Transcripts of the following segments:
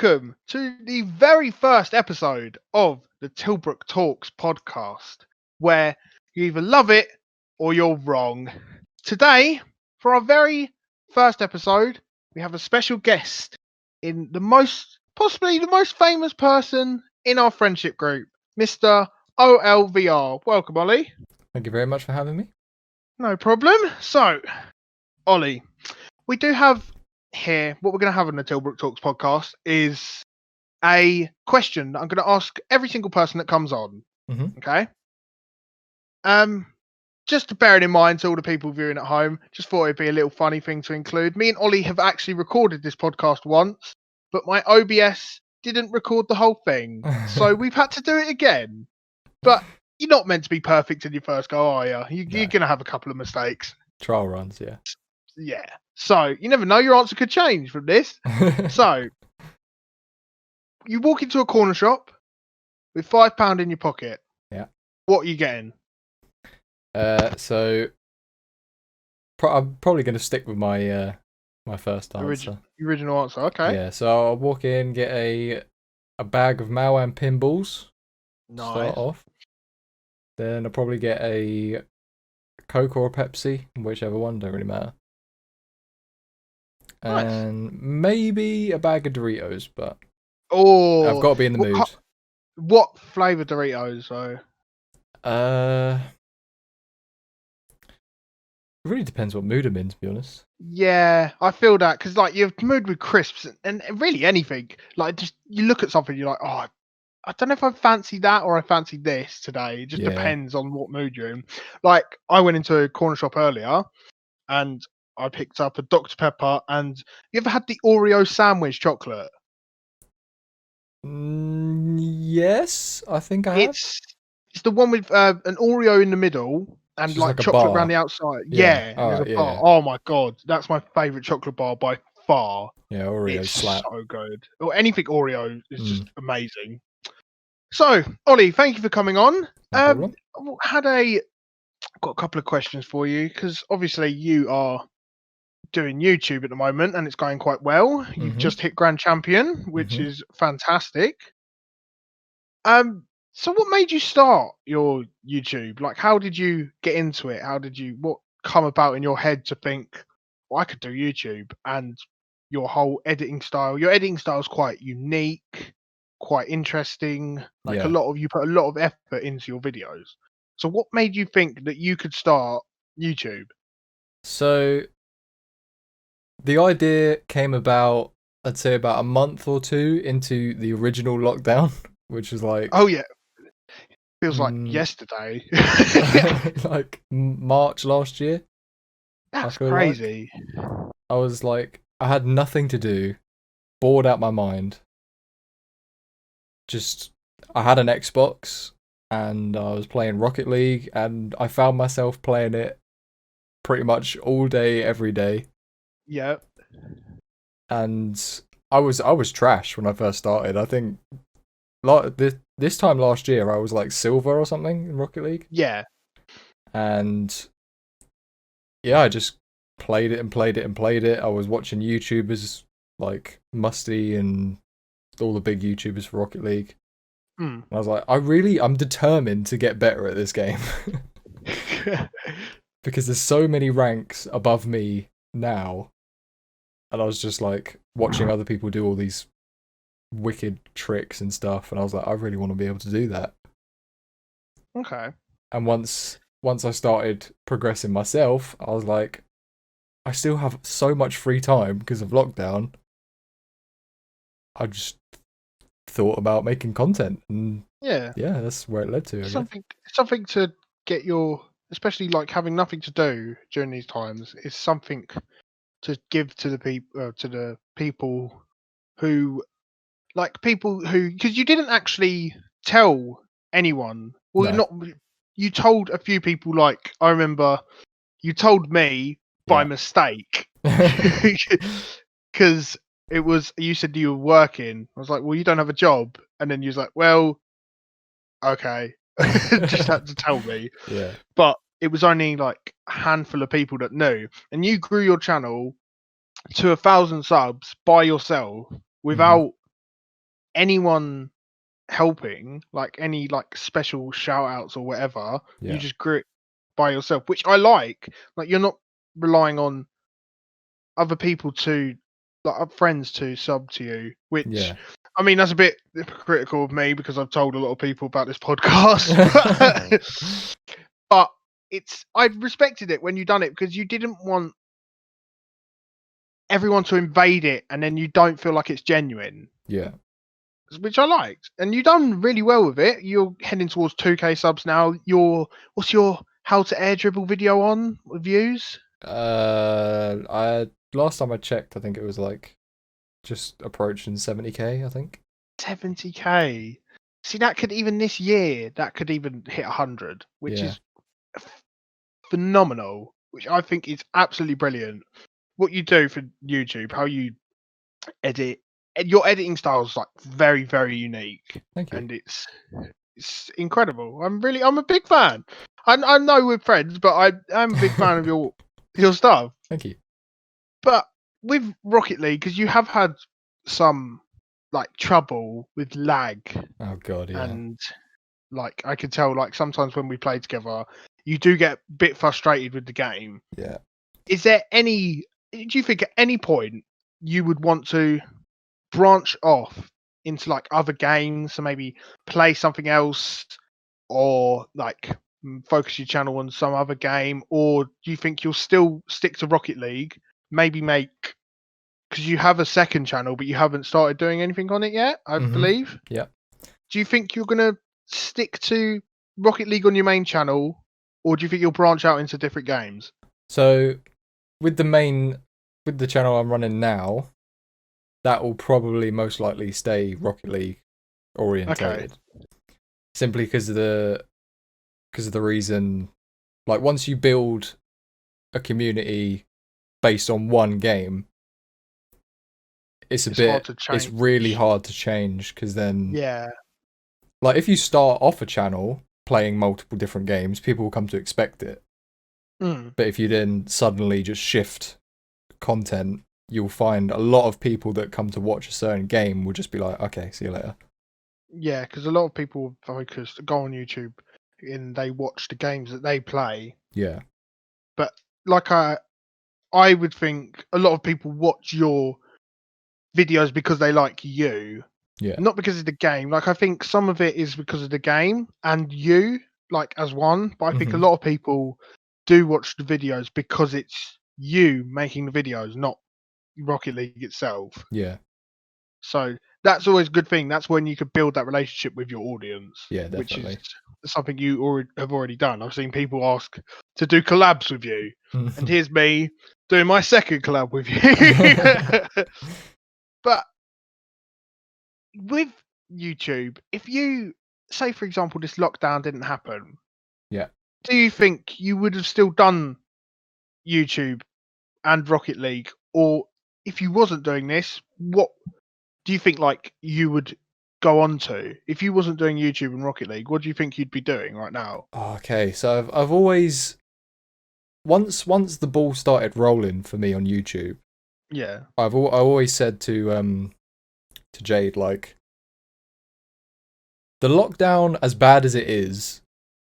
welcome to the very first episode of the TIllbrook Talks podcast, where you either love it or you're wrong. Today, for our very first episode, we have a special guest in possibly the most famous person in our friendship group, Mr. OLVR. Welcome, Ollie. Thank you very much for having me. No problem. So, Ollie, we do have here, what we're going to have on the TIllbrook Talks podcast is a question that I'm going to ask every single person that comes on. Mm-hmm. Okay. Just to bear it in mind to all the people viewing at home, just thought it'd be a little funny thing to include. Me and Ollie have actually recorded this podcast once, but my OBS didn't record the whole thing. So we've had to do it again. But you're not meant to be perfect in your first go, are you? You're going to have a couple of mistakes. Trial runs, yeah. Yeah. So you never know, your answer could change from this. So you walk into a corner shop with £5 in your pocket. Yeah. What are you getting? So I'm probably going to stick with my my first answer. Original answer. Okay. Yeah. So I'll walk in, get a bag of Maoam pinballs. Nice. Start off. Then I'll probably get a Coke or a Pepsi, whichever one, don't really matter. Nice. And maybe a bag of Doritos, but I've got to be in the mood. What flavour Doritos though? It really depends what mood I'm in, to be honest. Yeah, I feel that because like you're mood with crisps and really anything. Like just you look at something, you're like, oh, I don't know if I fancy that or I fancy this today. It just depends on what mood you're in. Like I went into a corner shop earlier and I picked up a Dr. Pepper. And you ever had the Oreo sandwich chocolate? Yes, I think I have. It's the one with an Oreo in the middle and like chocolate around the outside. Yeah, there's a bar. Oh my god, that's my favourite chocolate bar by far. Yeah, Oreo slap. So good. Or anything Oreo is just amazing. So, Ollie, thank you for coming on. No Got a couple of questions for you because obviously you are doing YouTube at the moment and it's going quite well. You've just hit Grand Champion, which is fantastic. So what made you start your YouTube? Like, how did you get into it? What come about in your head to think, well, I could do YouTube? And your whole editing style is quite unique, quite interesting. Like you put a lot of effort into your videos. So what made you think that you could start YouTube? So the idea came about, I'd say about a month or two into the original lockdown, which was like... Oh yeah. Feels like yesterday. Like March last year. That's crazy. I was like, I had nothing to do, bored out my mind. I had an Xbox and I was playing Rocket League and I found myself playing it pretty much all day, every day. Yeah. And I was trash when I first started. I think this time last year I was like silver or something in Rocket League. Yeah. And yeah, I just played it and played it and played it. I was watching YouTubers like Musty and all the big YouTubers for Rocket League. And I was like, I'm determined to get better at this game. Because there's so many ranks above me now. And I was just like watching other people do all these wicked tricks and stuff. And I was like, I really want to be able to do that. Okay. And once I started progressing myself, I was like, I still have so much free time because of lockdown. I just thought about making content, and that's where it led to. Something to get especially like having nothing to do during these times is something to give to the people who because you didn't actually tell anyone. Well, you told a few people. Like I remember, you told me by mistake because you said you were working. I was like, well, you don't have a job, and then you was like, well, okay, just had to tell me. Yeah. But it was only like a handful of people that knew, and you grew your channel to 1,000 subs by yourself without anyone helping, like any like special shout outs or whatever, Yeah. you just grew it by yourself, which I like. Like you're not relying on other people to like friends to sub to you, which Yeah. I mean that's a bit hypocritical of me because I've told a lot of people about this podcast. But I respected it when you done it because you didn't want everyone to invade it and then you don't feel like it's genuine. Yeah. Which I liked. And you've done really well with it. You're heading towards 2K subs now. What's your how to air dribble video on with views? I last time I checked, I think it was like just approaching 70k, I think. 70k. See, that could even this year, that could even hit 100, which Yeah. is phenomenal, which I think is absolutely brilliant. What you do for YouTube, how you edit, your editing style is like very, very unique. Thank you. And it's incredible. I'm a big fan. I know we're friends, but I'm a big fan of your stuff. Thank you. But with Rocket League, because you have had some like trouble with lag, Oh god, yeah. and like I can tell, like sometimes when we play together, you do get a bit frustrated with the game. Yeah. Is there any? Do you think at any point you would want to branch off into like other games, so maybe play something else, or like focus your channel on some other game, or do you think you'll still stick to Rocket League? Maybe make because you have a second channel, but you haven't started doing anything on it yet, I believe. Yeah. Do you think you're gonna stick to Rocket League on your main channel, or do you think you'll branch out into different games? So with the channel I'm running now, that will probably most likely stay Rocket League orientated. Okay. Simply because of the reason, like once you build a community based on one game, it's really hard to change because then like if you start off a channel playing multiple different games, people will come to expect it. But if you then suddenly just shift content, you'll find a lot of people that come to watch a certain game will just be like, okay, see you later. Yeah, because a lot of people go on YouTube and they watch the games that they play. Yeah. But like I would think a lot of people watch your videos because they like you. Yeah. Not because of the game. Like I think some of it is because of the game and you, like as one. But I think a lot of people do watch the videos because it's you making the videos, not Rocket League itself. Yeah. So that's always a good thing. That's when you could build that relationship with your audience. Yeah, definitely. Which is something you have already done. I've seen people ask to do collabs with you. And here's me doing my second collab with you. But with YouTube, if you say, for example, this lockdown didn't happen, do you think you would have still done YouTube and Rocket League? Or if you wasn't doing this, what do you think like you would go on to? If you wasn't doing YouTube and Rocket League, what do you think you'd be doing right now? Okay, so I've always once the ball started rolling for me on YouTube, I always said to Jade, like, the lockdown, as bad as it is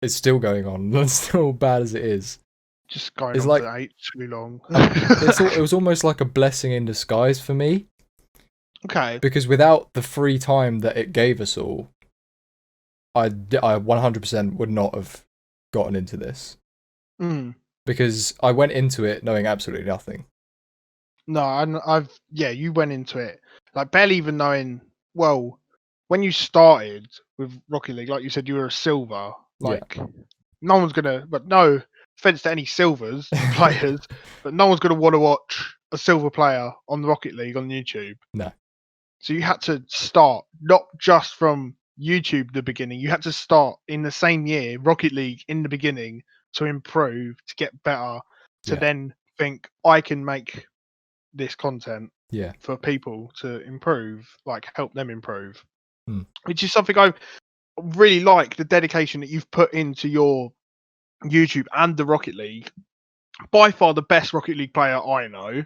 still going on. It's still bad as it is. Just going on like, to too long. It was almost like a blessing in disguise for me. Okay. Because without the free time that it gave us all, I 100% would not have gotten into this. Because I went into it knowing absolutely nothing. No, you went into it like barely even knowing. Well, when you started with Rocket League, like you said, you were a silver. Like no one's gonna, but no offense to any silvers players, but no one's gonna want to watch a silver player on Rocket League on YouTube. No. So you had to start not just from YouTube the beginning. You had to start in the same year Rocket League in the beginning to improve, to get better, to then think I can make this content for people to improve, like help them improve. Which is something I really like, the dedication that you've put into your YouTube and the Rocket League. By far the best Rocket League player I know.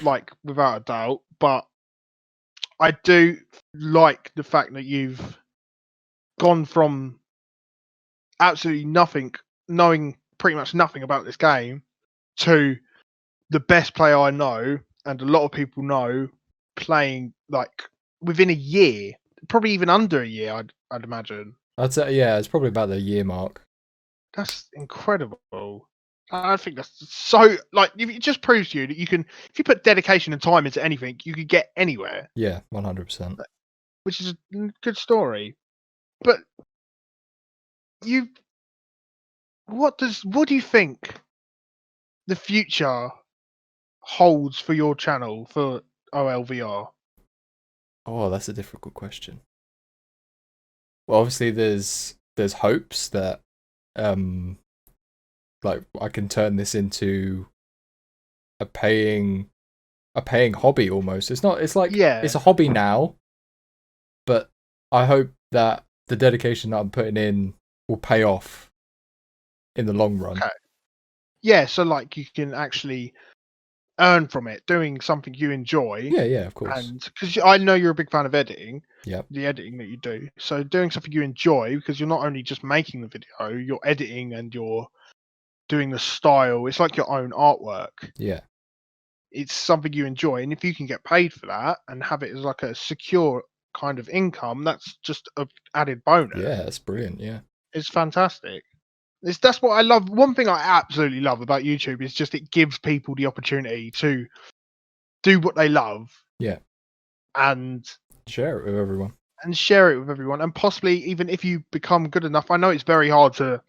Like without a doubt. But I do like the fact that you've gone from absolutely nothing, knowing pretty much nothing about this game, to the best player I know, and a lot of people know, playing like within a year, probably even under a year, I'd imagine. I'd say, yeah, it's probably about the year mark. That's incredible. I think that's so, like, it just proves to you that you can, if you put dedication and time into anything, you could get anywhere, Yeah, 100%. which is a good story. But you, what do you think the future holds for your channel for OLVR? Oh, that's a difficult question. Well, obviously there's hopes that like I can turn this into a paying hobby almost. It's not, it's like Yeah. it's a hobby now, but I hope that the dedication that I'm putting in will pay off in the long run. Okay. Yeah, so like you can actually earn from it, doing something you enjoy. Yeah, of course. And because I know you're a big fan of editing, Yep. the editing that you do. So doing something you enjoy, because you're not only just making the video, you're editing and you're doing the style. It's like your own artwork. Yeah. It's something you enjoy, and if you can get paid for that and have it as like a secure kind of income, that's just a added bonus. Yeah, that's brilliant. Yeah. It's fantastic. That's what I love. One thing I absolutely love about YouTube is just it gives people the opportunity to do what they love. Yeah. And share it with everyone. And possibly even if you become good enough. I know it's very hard to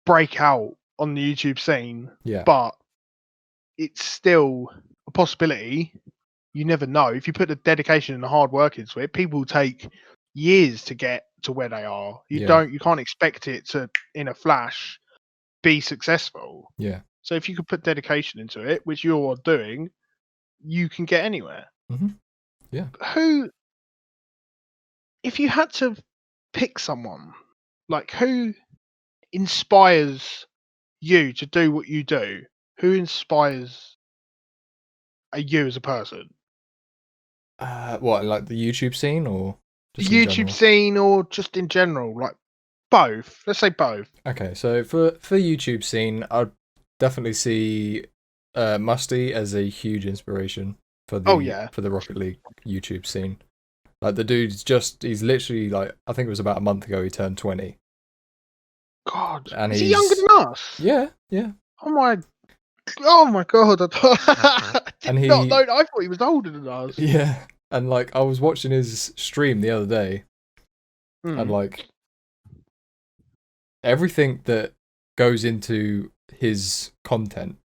break out on the YouTube scene, Yeah. but it's still a possibility. You never know. If you put the dedication and the hard work into it, people take years to get to where they are. You can't expect it to, in a flash, be successful. Yeah. So if you could put dedication into it, which you're doing, you can get anywhere. Mm-hmm. Yeah. If you had to pick someone, like who inspires you to do what you do? Who inspires you as a person? What, like the YouTube scene or just The in YouTube general? scene or just in general? Like both. Let's say both. Okay, so for YouTube scene, I'd definitely see Musty as a huge inspiration for the Rocket League YouTube scene. Like the dude's he's literally like, I think it was about a month ago he turned 20. God, And is he younger than us? Yeah. Oh my god! I thought he was older than us. Yeah, and like I was watching his stream the other day, and like everything that goes into his content,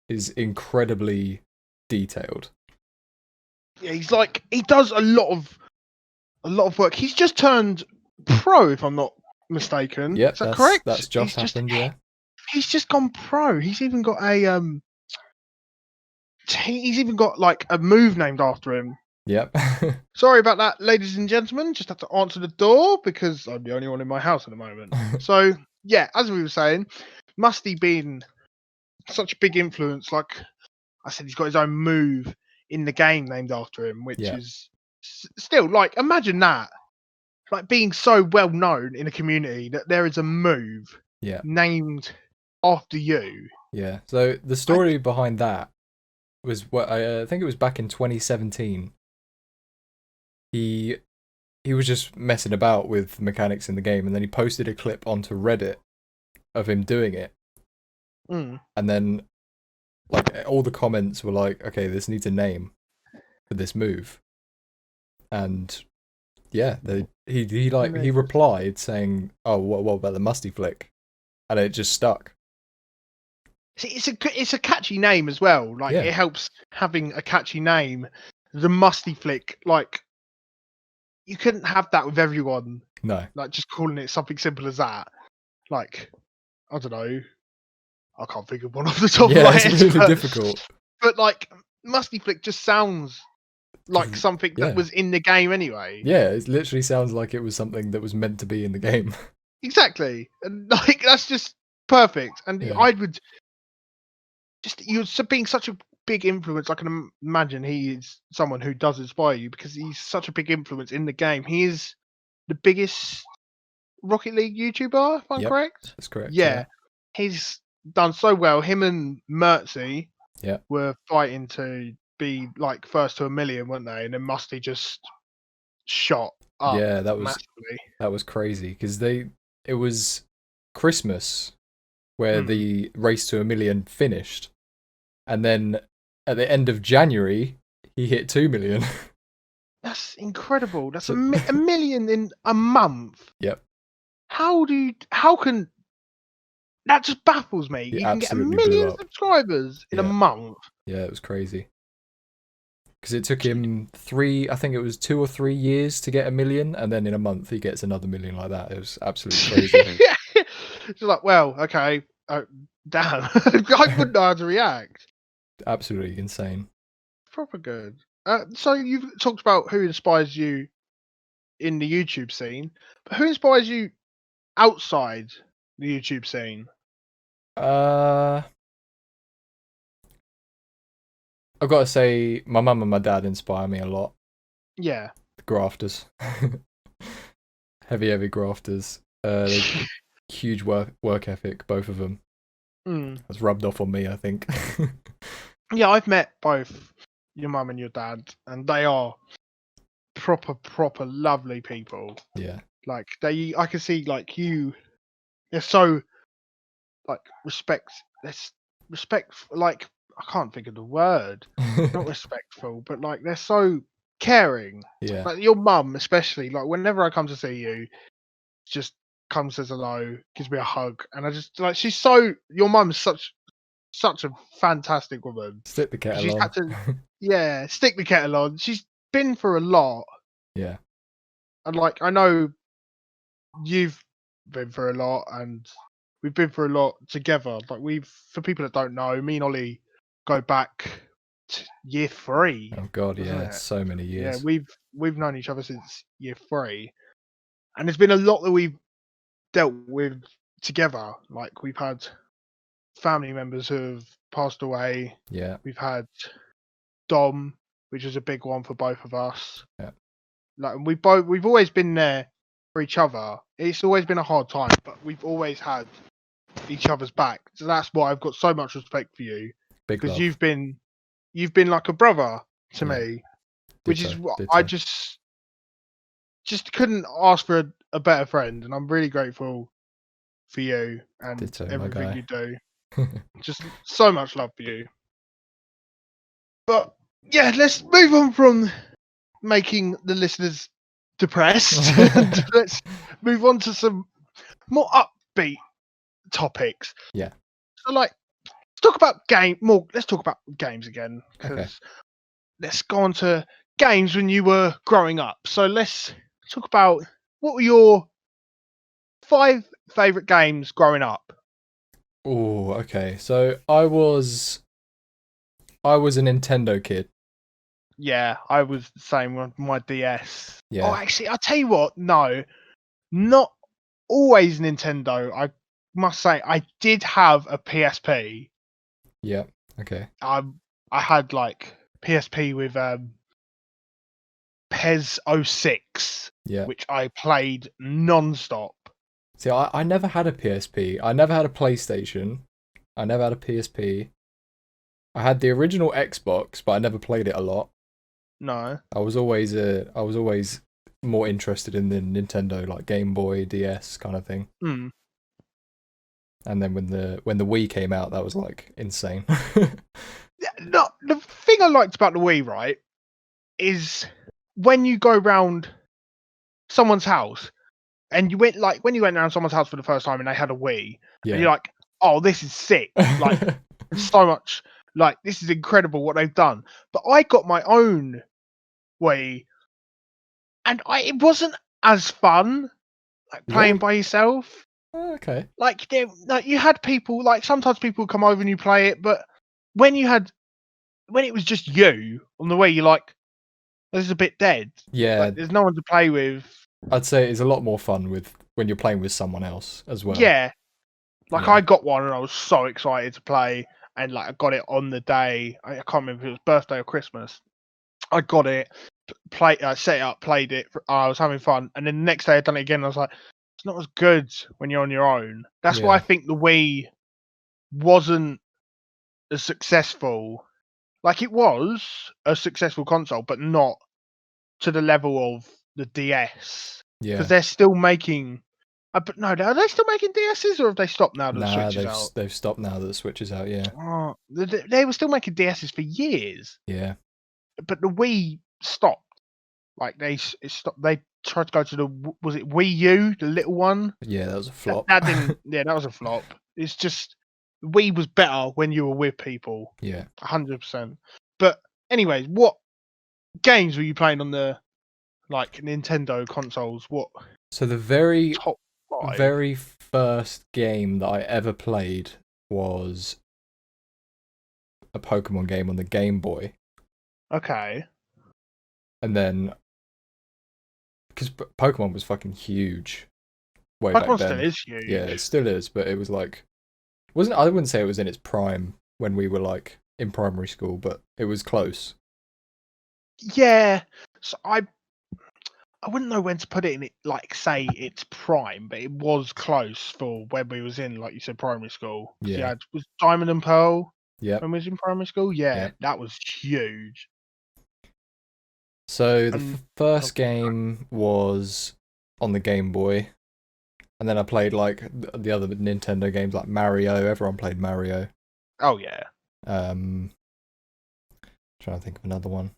is incredibly detailed. Yeah, he does a lot of work. He's just turned pro, if I'm not mistaken. Yep, is that correct? That's just happened. Yeah, he's just gone pro. He's even got he's even got like a move named after him. Yep. Sorry about that, ladies and gentlemen. Just have to answer the door because I'm the only one in my house at the moment. So yeah, as we were saying, Musty being such a big influence, like I said, he's got his own move in the game named after him, which is still like, imagine that, like being so well known in a community that there is a move named after you. Yeah. So the story behind that was what I think it was back in 2017. He was just messing about with mechanics in the game, and then he posted a clip onto Reddit of him doing it. And then like all the comments were like, okay, this needs a name for this move. And yeah, he replied saying, oh, what about the Musty Flick? And it just stuck. See, it's a catchy name as well. Like it helps having a catchy name. The Musty Flick, like you couldn't have that with everyone. No. Like just calling it something simple as that. Like, I don't know. I can't think of one off the top of my head. Yeah, it's really difficult. But like Musty Flick just sounds like something that was in the game anyway. Yeah, it literally sounds like it was something that was meant to be in the game. Exactly. And like that's just perfect. And I would just, you're being such a big influence. I can imagine he is someone who does inspire you because he's such a big influence in the game. He is the biggest Rocket League YouTuber, if I'm Yep, correct. that's correct. Yeah, he's done so well. Him and Mertzy Yeah. were fighting to be like first to 1 million, weren't they? And then Musty just shot up Yeah, that massively. was crazy because it was Christmas where Mm. the race to 1 million finished, and then at the end of January he hit 2 million. That's incredible. That's So, a million in a month. yep, How can that just baffles me? he You can get a absolutely blew million up. subscribers in a Yeah. month. Yeah, it was crazy. Because it took him I think it was 2 or 3 years to get 1 million, and then in a month he gets another million like that. It was absolutely crazy. It's like, well, okay, damn, I wouldn't know how to react. Absolutely insane. Proper good. So you've talked about who inspires you in the YouTube scene, but who inspires you outside the YouTube scene? I've got to say, my mum and my dad inspire me a lot. Yeah. The grafters. heavy grafters. Huge work ethic, both of them. That's rubbed off on me, I think. Yeah, I've met both your mum and your dad, and they are proper lovely people. Yeah. Like I can see like they're so like like I can't think of the word. Not respectful, but like they're so caring. Yeah. Like your mum, especially. Like whenever I come to see you, just comes, says hello, gives me a hug, and I just like she's so. Your mum's such a fantastic woman. Stick the kettle She's on. had to stick the kettle on. She's been through a lot, Yeah. and like I know you've been through a lot, and we've been through a lot together. Like for people that don't know, me and Ollie go back to year 3. Oh god, Isn't yeah, it? so many Yeah, years. we've known each other since year 3, and there's been a lot that we've dealt with together. Like we've had family members who have passed away. Yeah. We've had Dom, which is a big one for both of us. Yeah. Like we've always been there for each other. It's always been a hard time, but we've always had each other's back. So that's why I've got so much respect for you, Big because love. you've been like a brother to me, which is what I just couldn't ask for a better friend, and I'm really grateful for you and everything you do. Just so much love for you. But yeah, let's move on from making the listeners depressed. Let's move on to some more upbeat topics. Yeah. So like, let's talk about games again, because let's go on to games when you were growing up. So let's talk about what were your 5 favorite games growing up. Oh, okay. So I was a Nintendo kid. Yeah, I was the same with my DS. Yeah. Oh, actually, I'll tell you what. No, not always Nintendo. I must say, I did have a PSP. Yeah. Okay. I had like PSP with PES 06, Yeah. which I played non-stop. See, I never had a PSP. I never had a PlayStation. I never had a PSP. I had the original Xbox, but I never played it a lot. No. I was always more interested in the Nintendo, like Game Boy, DS kind of thing. Mm. And then when the Wii came out, that was like insane. No, the thing I liked about the Wii, right, is when you go round someone's house and you went like when you went around someone's house for the first time and they had a Wii, and you're like, oh, this is sick. Like so much, like this is incredible what they've done. But I got my own Wii, and it wasn't as fun like playing by yourself. Okay. Like you had people, like sometimes people would come over and you play it, but when it was just you on the Wii, you're like, this is a bit dead. Yeah. Like, there's no one to play with. I'd say it's a lot more fun when you're playing with someone else as well. Yeah. Like I got one and I was so excited to play, and like I got it on the day. I can't remember if it was birthday or Christmas. I got it, set it up, played it. I was having fun, and then the next day I done it again. And I was like, it's not as good when you're on your own. That's why I think the Wii wasn't as successful. Like it was a successful console, but not to the level of the DS. Because they're still making. But no, are they still making DSs, or have they stopped now that the Switch is out? They've stopped now that the Switch is out. Yeah. Oh, they were still making DSs for years. Yeah. But the Wii stopped. Like it stopped. They tried to go to the was it Wii U, the little one? Yeah, that was a flop. That didn't. Yeah, that was a flop. It's just Wii was better when you were with people. Yeah, 100%. But anyways, what games were you playing on the like Nintendo consoles? What? So the very top 5? very first game that I ever played was a Pokemon game on the Game Boy. Okay. And then, because Pokemon was fucking huge way back then. Pokemon still is huge. Yeah, it still is, but it was like, I wouldn't say it was in its prime when we were like in primary school, but it was close. Yeah. So I wouldn't know when to put it in it, like say it's prime, but it was close for when we was in, like you said, primary school. Yeah. Was Diamond and Pearl. Yeah. When we was in primary school, that was huge. So the first game was on the Game Boy, and then I played like the other Nintendo games like Mario. Everyone played Mario. Oh yeah. Trying to think of another one.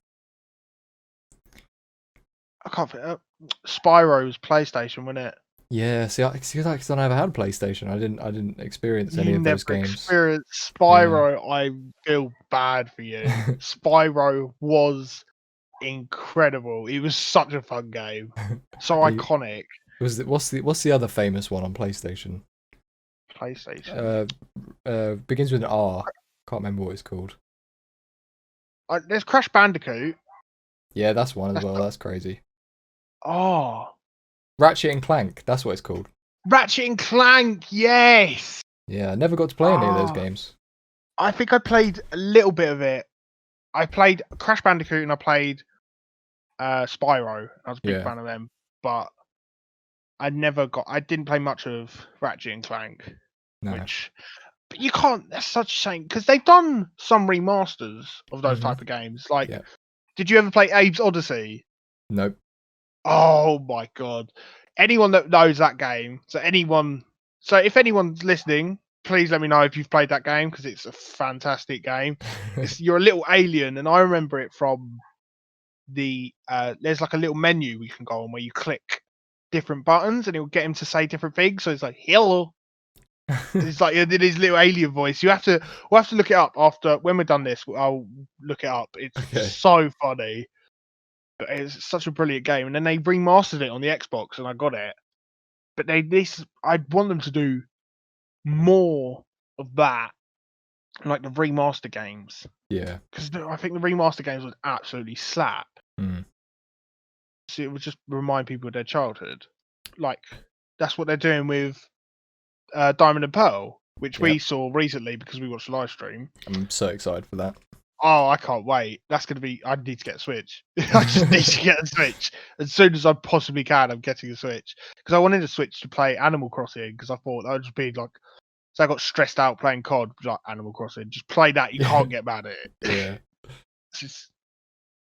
I can't think. Spyro's PlayStation, wasn't it? Yeah. See, I never had a PlayStation. I didn't experience any of those games. Experienced Spyro. Yeah. I feel bad for you. Spyro was incredible. It was such a fun game. So iconic. What's the other famous one on PlayStation? Begins with an R. Can't remember what it's called. There's Crash Bandicoot. Yeah, that's one as well. That's crazy. Oh. Ratchet and Clank. That's what it's called. Ratchet and Clank. Yes. Yeah, I never got to play any of those games. I think I played a little bit of it. I played Crash Bandicoot and I played Spyro. I was a big fan of them, but I didn't play much of Ratchet and Clank. No. But you can't. That's such a shame because they've done some remasters of those type of games. Like, did you ever play Abe's Odyssey? Nope. Oh my god! Anyone that knows that game, so if anyone's listening, please let me know if you've played that game because it's a fantastic game. You're a little alien, and I remember it from the there's like a little menu we can go on where you click different buttons and it will get him to say different things. So it's like hello. It's like in his little alien voice. We'll have to look it up after when we're done this. I'll look it up. It's so funny. But it's such a brilliant game. And then they remastered it on the Xbox, and I got it. But I want them to do more of that, like the remaster games. Yeah. Because I think the remaster games would absolutely slap. So it would just remind people of their childhood. Like that's what they're doing with Diamond and Pearl, which we saw recently because we watched the live stream. I'm so excited for that. Oh, I can't wait. That's going to be... I need to get a Switch. I just need to get a Switch. As soon as I possibly can, I'm getting a Switch. Because I wanted a Switch to play Animal Crossing, because I thought that would just be like... So I got stressed out playing COD, like Animal Crossing. Just play that, you can't get mad at it. Yeah.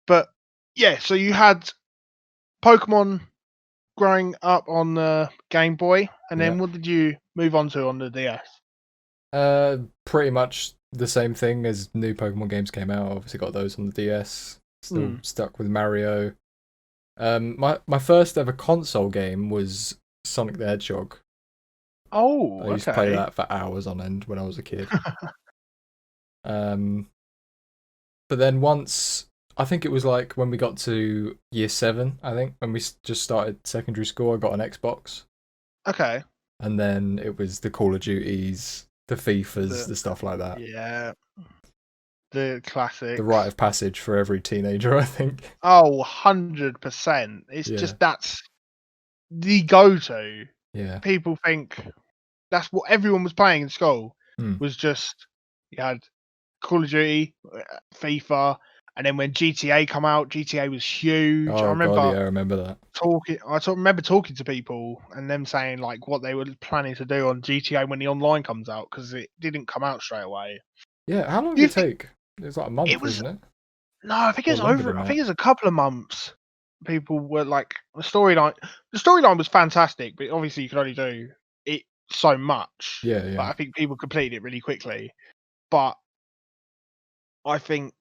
But, yeah, so you had Pokemon growing up on the Game Boy, and then what did you move on to on the DS? Pretty much the same thing as new Pokemon games came out. Obviously got those on the DS. Still stuck with Mario. My first ever console game was Sonic the Hedgehog. Oh, I used to play that for hours on end when I was a kid. But then once, I think it was like when we got to year 7, I think, when we just started secondary school, I got an Xbox. Okay. And then it was the Call of Duties, the FIFAs, the stuff like that. Yeah. The classic. The rite of passage for every teenager, I think. Oh, 100%. It's just that's the go-to. Yeah. People think that's what everyone was playing in school. Was just you had Call of Duty, FIFA, and then when GTA come out, GTA was huge. I Oh god, remember yeah, I remember that. remember talking to people and them saying like what they were planning to do on GTA when the online comes out because it didn't come out straight away. Yeah, how long You did it think take? It was like a month, it was? wasn't it? No, I think it Or was longer over. than I think that. it was a couple of months. People were like the storyline. The storyline was fantastic, but obviously you could only do it so much. Yeah, But yeah. I think people completed it really quickly. But I think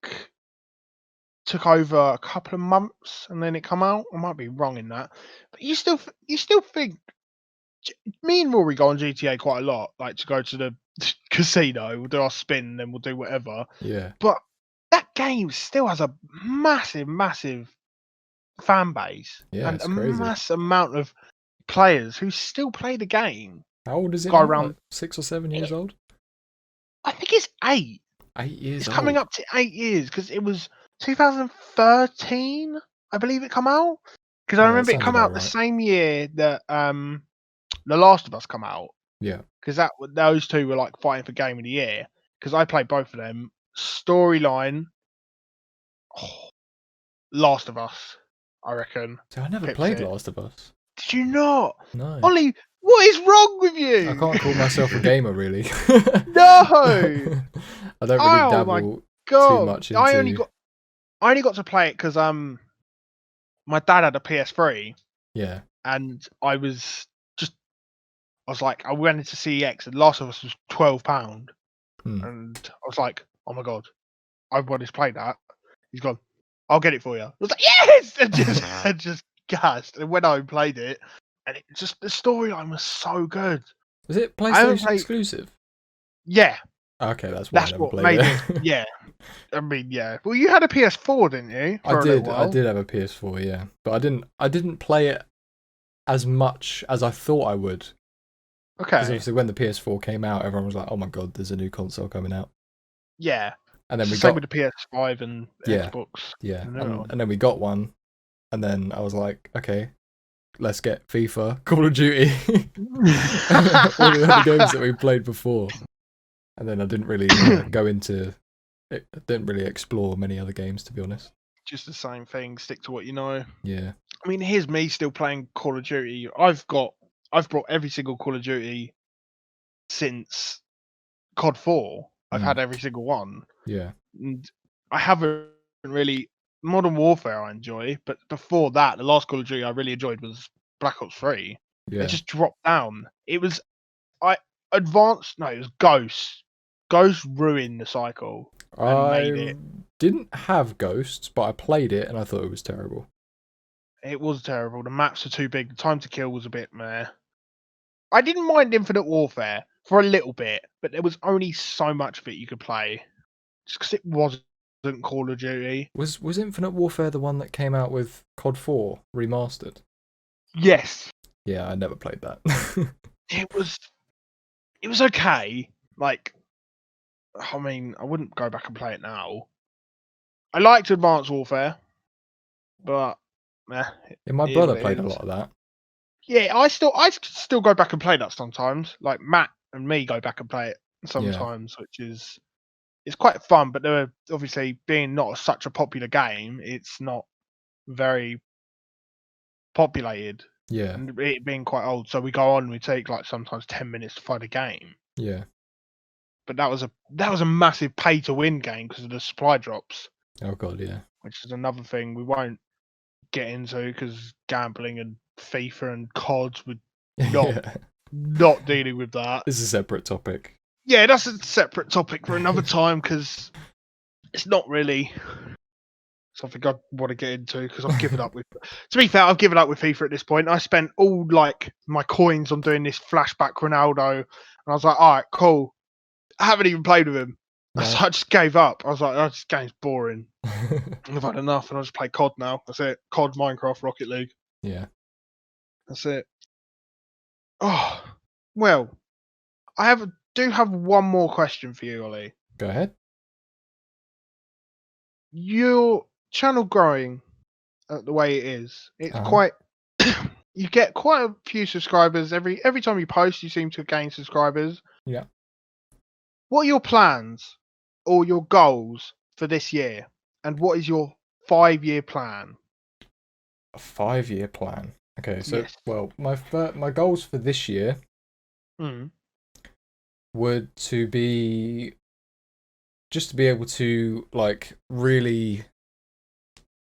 took over a couple of months and then it come out. I might be wrong in that, but you still think me and Rory go on GTA quite a lot, like to go to the casino, we'll do our spin, then we'll do whatever. Yeah. But that game still has a massive fan base Yeah, and it's a crazy. mass amount of players who still play the game. How old is it Go now? Like around. 6 or 7 years old? I think it's 8. 8 years It's coming old. up to 8 years because it was 2013, I believe it come out. Because I Yeah, that remember it sounds come about out the right. same year that The Last of Us come out. Yeah. Because those two were like fighting for Game of the Year. Because I played both of them. Storyline, Last of Us, I reckon. So I never Pips played it. Last of Us. Did you not? No. Ollie, what is wrong with I you? can't call myself a gamer really. No! I don't really Oh my dabble too god! much I only into. got to play it because my dad had a PS3 Yeah. and I was like I went into CEX and Last of Us was £12 Hmm. and I was like, oh my god, I wanted to play that. He's gone, I'll get it for you. I was like, yes, and just gassed and went home and played it, and it just the storyline was so good. Was it I haven't PlayStation played. exclusive? Yeah, Okay, that's why I that's never what played made it. it. Yeah, I mean, yeah. Well, you had a PS4, didn't you, I for a little did. I while? did have a PS4, yeah, but I didn't play it as much as I thought I would. Because Okay. obviously when the PS4 came out, everyone was like, "Oh my god, there's a new console coming out." Yeah. And then It's we the same got, with the PS5 and yeah, Xbox. yeah, The new and one. and then we got one, and then I was like, okay, let's get FIFA, Call of Duty, all the other games that we played before. And then I didn't really go into it. Didn't really explore many other games, to be honest. Just the same thing. Stick to what you know. Yeah, I mean, here's me still playing Call of Duty. I've brought every single Call of Duty since COD 4. I've had every single one, yeah, and I haven't really Modern Warfare. I enjoy, but before that, the last Call of Duty I really enjoyed was Black Ops 3. It yeah. just dropped down. It was Advanced. No, it was Ghost. Ghost ruined the cycle and made I it. didn't have Ghosts, but I played it and I thought it was terrible. It was terrible. The maps are too big. The time to kill was a bit meh. I didn't mind Infinite Warfare for a little bit, but there was only so much of it you could play. Just because it wasn't Call of Duty. Was Infinite Warfare the one that came out with COD 4 remastered? Yes, Yeah, I never played that. it was. It was okay. Like, I mean, I wouldn't go back and play it now. I liked Advanced Warfare, but Yeah, my it is brother what played it a is. lot of that. Yeah, I still go back and play that sometimes. Like Matt and me go back and play it Yeah, sometimes, which is it's quite fun. But there, obviously, being not such a popular game, it's not very populated, yeah, and it being quite old. So we go on, we take like sometimes 10 minutes to find a game. yeah. But that was a massive pay to win game because of the supply drops, Oh god, yeah. which is another thing we won't get into because gambling and FIFA and COD would not Yeah. not dealing with that. This is a separate topic. Yeah, that's a separate topic for another time because it's not really something I want to get into because I've given up with. To be fair, I've given up with FIFA at this point. I spent all like my coins on doing this flashback Ronaldo, and I was like, all right, cool. I haven't even played with him. No. So I just gave up. I was like, oh, this game's boring. I've had enough, and I just play COD now. That's it. COD, Minecraft, Rocket League. Yeah. That's it. Oh, well, do have one more question for you, Ollie. Go ahead. Your channel growing the way it is, it's Uh-huh. quite. You get quite a few subscribers every time you post. You seem to gain subscribers. Yeah. What are your plans or your goals for this year, and what is your 5-year plan? A 5-year plan. Okay, so Yes. well, my goals for this year Mm. would to be just to be able to like really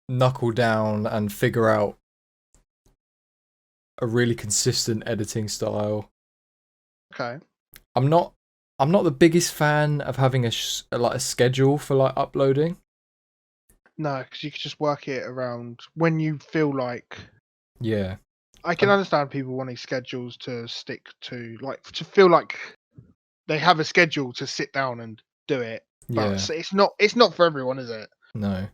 knuckle down and figure out a really consistent editing style. Okay. I'm not the biggest fan of having a schedule for like uploading. No, because you can just work it around when you feel like. Yeah. I can understand people wanting schedules to stick to, like to feel like they have a schedule to sit down and do it. Yeah. But it's not for everyone, is it? No.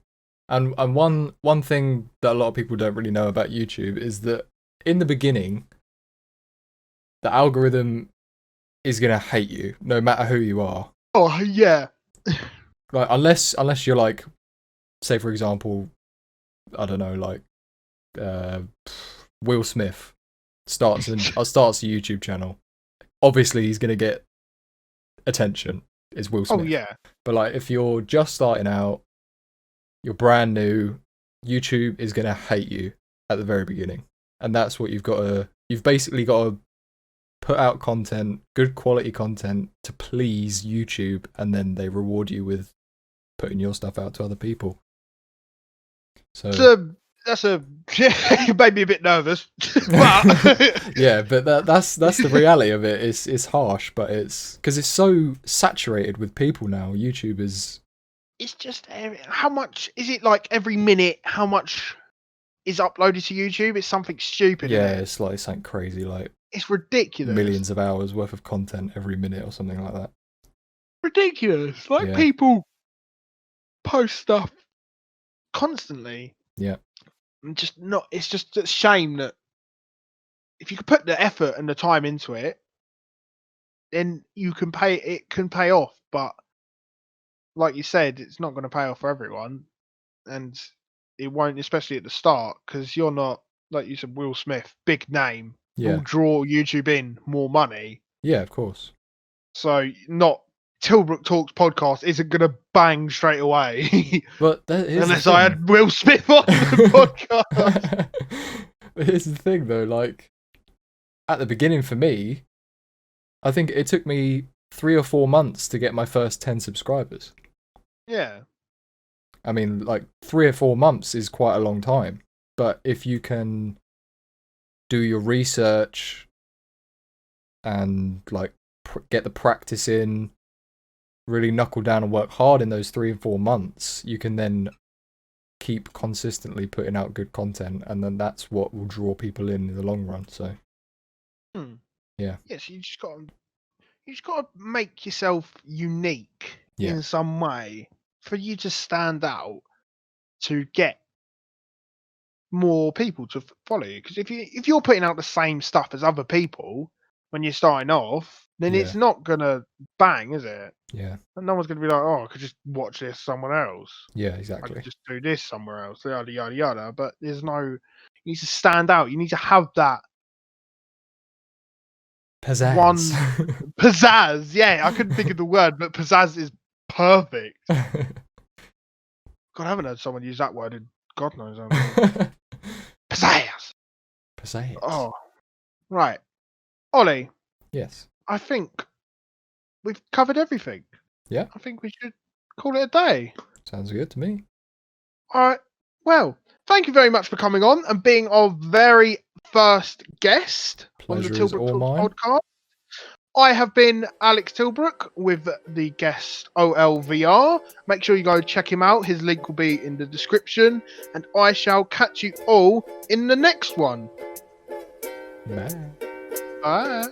And one thing that a lot of people don't really know about YouTube is that in the beginning, the algorithm is gonna hate you no matter who you are. Oh yeah. Like unless you're like, say for example, I don't know, like Will Smith starts a YouTube channel. Obviously he's gonna get attention. It's Will Smith. Oh yeah. But like if you're just starting out, you're brand new, YouTube is gonna hate you at the very beginning. And that's what you've basically got to put out content, good quality content to please YouTube, and then they reward you with putting your stuff out to other people. So you made me a bit nervous. But yeah, but that's the reality of it. It's harsh, but it's because it's so saturated with people now. YouTube is. It's just how much is it like every minute? How much is uploaded to YouTube? It's something stupid. Yeah, Isn't it? it's like something crazy, like It's ridiculous. millions of hours worth of content every minute or something like that. Ridiculous. Like Yeah. people post stuff constantly. Yeah. And just not. It's just a shame that if you could put the effort and the time into it, then you can pay. It can pay off, but like you said, it's not going to pay off for everyone, and it won't, especially at the start, because you're not, like you said, Will Smith, big name, Yeah. will draw YouTube in more money. Yeah, of course. So not TIllbrook Talks podcast isn't going to bang straight away. But unless I had Will Smith on the podcast. But here's the thing, though. Like at the beginning, for me, I think it took me 3 or 4 months to get my first 10 subscribers. Yeah. I mean, like 3 or 4 months is quite a long time. But if you can do your research and like get the practice in, really knuckle down and work hard in those 3 and 4 months, you can then keep consistently putting out good content, and then that's what will draw people in the long run. So, yeah. Yes, you just got to make yourself unique in some way for you to stand out, to get more people to follow you. Because if you're putting out the same stuff as other people when you're starting off, then it's not gonna bang, is it? Yeah. And no one's gonna be like, oh, I could just watch this somewhere else. Yeah, I exactly. could just do this somewhere else. Yada yada yada. But there's no. You need to stand out. You need to have that Pizzazz. one pizzazz. Yeah, I couldn't think of the word, but pizzazz is perfect. God, I haven't heard someone use that word in God knows how long. Pizzazz. Pizzazz. Oh, right. Ollie. Yes. I think we've covered everything. Yeah. I think we should call it a day. Sounds good to me. All right. Well, thank you very much for coming on and being our very first guest on the TIllbrook Talks podcast. I have been Alex TIllbrook with the guest OLVR. Make sure you go check him out. His link will be in the description. And I shall catch you all in the next one. Bye. Bye.